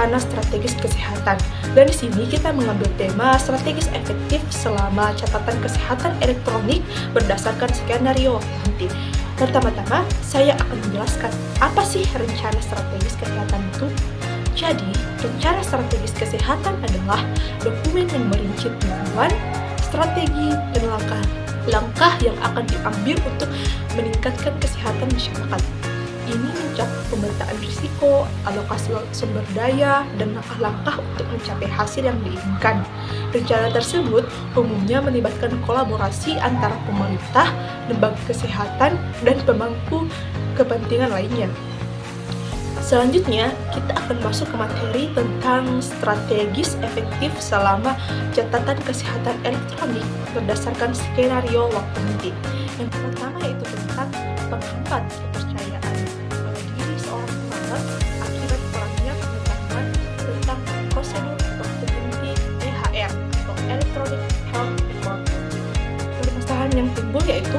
rencana strategis kesehatan. Dan di sini kita mengambil tema strategis efektif selama catatan kesehatan elektronik berdasarkan skenario waktu henti. Pertama-tama, saya akan menjelaskan apa sih rencana strategis kesehatan itu. Jadi, rencana strategis kesehatan adalah dokumen yang merinci tujuan, strategi, dan langkah yang akan diambil untuk meningkatkan kesehatan masyarakat. Ini mencakup pemetaan risiko, alokasi sumber daya, dan langkah-langkah untuk mencapai hasil yang diinginkan. Rencana tersebut umumnya melibatkan kolaborasi antara pemerintah, lembaga kesehatan, dan pemangku kepentingan lainnya. Selanjutnya, kita akan masuk ke materi tentang strategis efektif selama catatan kesehatan elektronik berdasarkan skenario waktu henti. Yang pertama yaitu tentang menghambat kepercayaan diri seorang perawat akibat kurangnya pengetahuan tentang prosedur waktu henti EHR atau Electronic Health Record. Permasalahan yang timbul yaitu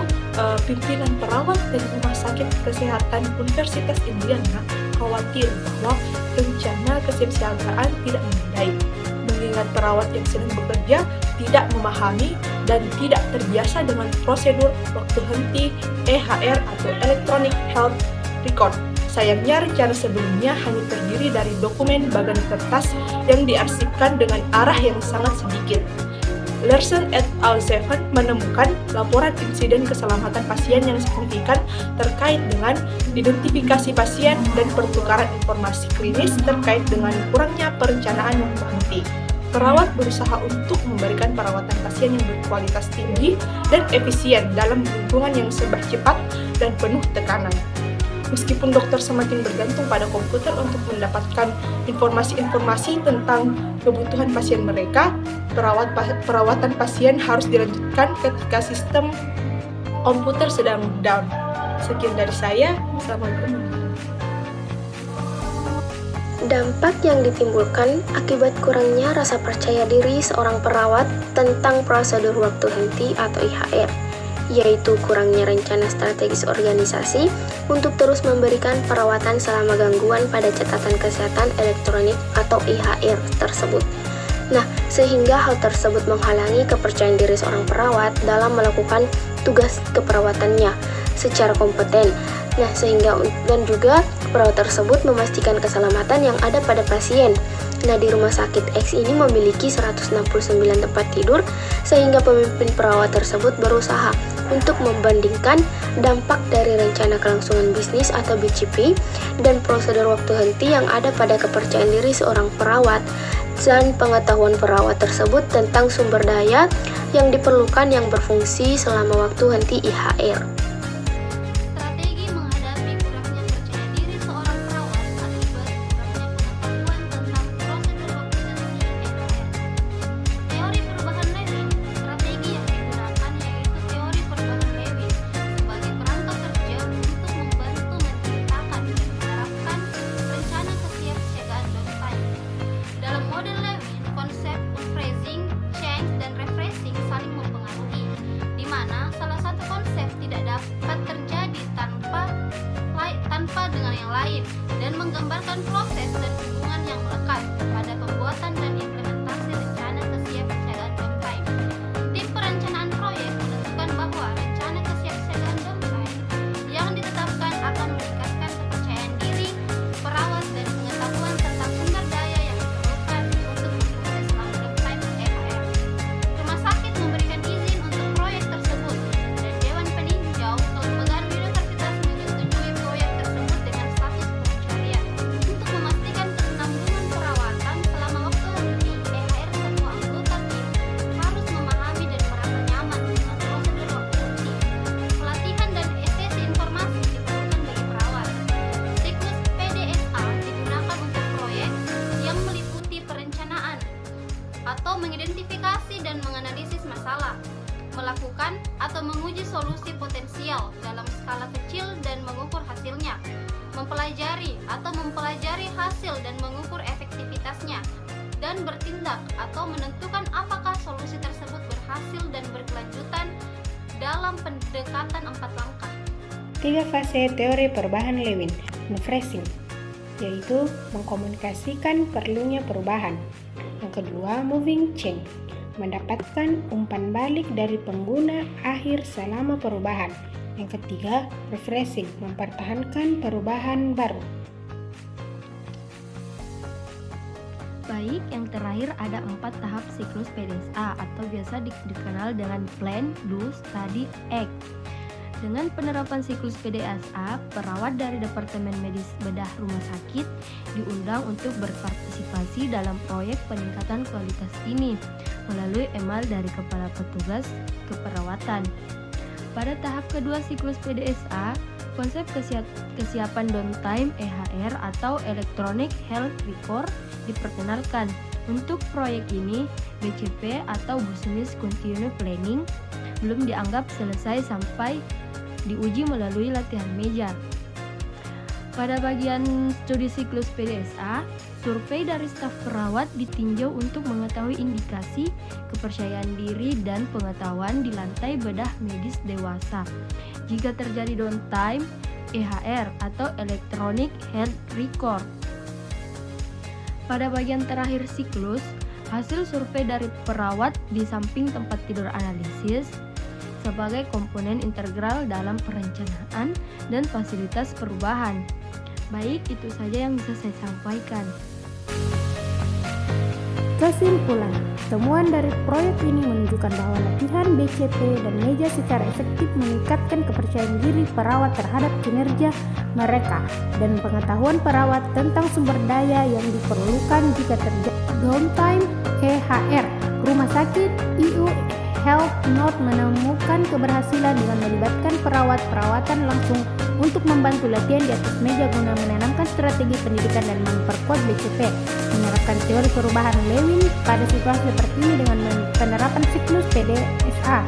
pimpinan perawat dari Rumah Sakit Kesehatan Universitas Indiana khawatir bahwa rencana kesiapsiagaan tidak memadai, mengingat perawat yang sedang bekerja tidak memahami dan tidak terbiasa dengan prosedur waktu henti EHR atau Electronic Health Record. Sayangnya rencana sebelumnya hanya terdiri dari dokumen bagan kertas yang diarsipkan dengan arah yang sangat sedikit. Larson et al. 7 menemukan laporan insiden keselamatan pasien yang signifikan terkait dengan identifikasi pasien dan pertukaran informasi klinis terkait dengan kurangnya perencanaan waktu henti. Perawat berusaha untuk memberikan perawatan pasien yang berkualitas tinggi dan efisien dalam lingkungan yang serba cepat dan penuh tekanan. Meskipun dokter semakin bergantung pada komputer untuk mendapatkan informasi-informasi tentang kebutuhan pasien mereka, perawatan pasien harus dilanjutkan ketika sistem komputer sedang down. Sekian dari saya, Assalamualaikum. Dampak yang ditimbulkan akibat kurangnya rasa percaya diri seorang perawat tentang prosedur waktu henti atau IHR, yaitu kurangnya rencana strategis organisasi untuk terus memberikan perawatan selama gangguan pada catatan kesehatan elektronik atau IHR tersebut. Nah, sehingga hal tersebut menghalangi kepercayaan diri seorang perawat dalam melakukan tugas keperawatannya secara kompeten. Nah, sehingga dan juga perawat tersebut memastikan keselamatan yang ada pada pasien. Nah, di Rumah Sakit X ini memiliki 169 tempat tidur, sehingga pemimpin perawat tersebut berusaha untuk membandingkan dampak dari rencana kelangsungan bisnis atau BCP dan prosedur waktu henti yang ada pada kepercayaan diri seorang perawat dan pengetahuan perawat tersebut tentang sumber daya yang diperlukan yang berfungsi selama waktu henti IHR. Dan menggambarkan proses dan hubungan yang melekat pada pembuatan dan implementasi rencana kesiapsiagaan downtime. Tim perencanaan proyek menentukan bahwa rencana kesiapsiagaan downtime yang ditetapkan akan meningkatkan kepercayaan diri perawat dan pengetahuan tentang sumber daya yang diperlukan untuk berfungsi selama downtime EHR. Rumah sakit memberikan izin untuk proyek tersebut dan Dewan Peninjau Kelembagaan Universitas menyetujui proyek tersebut dengan status pencarian. Untuk memastikan kesinambungan perawatan selama waktu henti EHR, semua anggota tim harus memahami dan merasa nyaman dengan prosedur waktu henti. Pelatihan dan sesi informasi diperlukan bagi perawat. Siklus PDSA digunakan untuk proyek yang meliputi perencanaan atau mengidentifikasi dan menganalisis masalah, melakukan atau menguji solusi potensial dalam skala kecil dan mengukur hasilnya, mempelajari hasil dan mengukur efektivitasnya, dan bertindak atau menentukan apakah solusi tersebut berhasil dan berkelanjutan dalam pendekatan 4 langkah. 3 fase teori perubahan Lewin, phrasing. yaitu mengkomunikasikan perlunya perubahan. Yang kedua, moving change, mendapatkan umpan balik dari pengguna akhir selama perubahan. Yang ketiga, refreshing, mempertahankan perubahan baru. Baik, yang terakhir ada 4 tahap siklus PDSA atau biasa dikenal dengan Plan, Do, Study, Act. Dengan penerapan siklus PDSA, perawat dari Departemen Medis Bedah Rumah Sakit diundang untuk berpartisipasi dalam proyek peningkatan kualitas ini melalui email dari Kepala Petugas Keperawatan. Pada tahap kedua siklus PDSA, konsep kesiapan downtime EHR atau Electronic Health Record diperkenalkan. Untuk proyek ini, BCP atau Business Continuous Planning belum dianggap selesai sampai diuji melalui latihan meja. Pada bagian studi siklus PDSA, survei dari staf perawat ditinjau untuk mengetahui indikasi kepercayaan diri dan pengetahuan di lantai bedah medis dewasa. Jika terjadi downtime, EHR atau Electronic Health Record. Pada bagian terakhir siklus, hasil survei dari perawat di samping tempat tidur analisis sebagai komponen integral dalam perencanaan dan fasilitas perubahan. Baik, itu saja yang bisa saya sampaikan. Kesimpulan, temuan dari proyek ini menunjukkan bahwa latihan BCP dan meja secara efektif meningkatkan kepercayaan diri perawat terhadap kinerja mereka dan pengetahuan perawat tentang sumber daya yang diperlukan jika terjadi downtime EHR. Rumah sakit IU Health Note menemukan keberhasilan dengan melibatkan perawat-perawatan langsung untuk membantu latihan di atas meja guna menanamkan strategi pendidikan dan memperkuat BCP. Menerapkan teori perubahan Lewin pada situasi seperti ini dengan penerapan siklus PDSA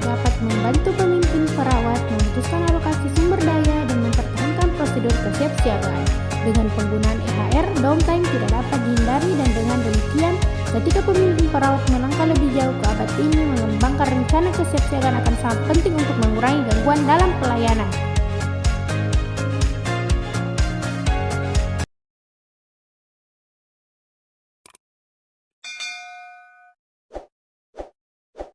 dapat membantu pemimpin perawat memutuskan alokasi sumber daya dan mempertahankan prosedur kesiapsiagaan. Dengan penggunaan EHR, downtime tidak dapat dihindari dan dengan demikian, ketika pemimpin perawat melangkah lebih jauh ke abad ini, mengembangkan rencana kesiapsiagaan akan sangat penting untuk mengurangi gangguan dalam pelayanan.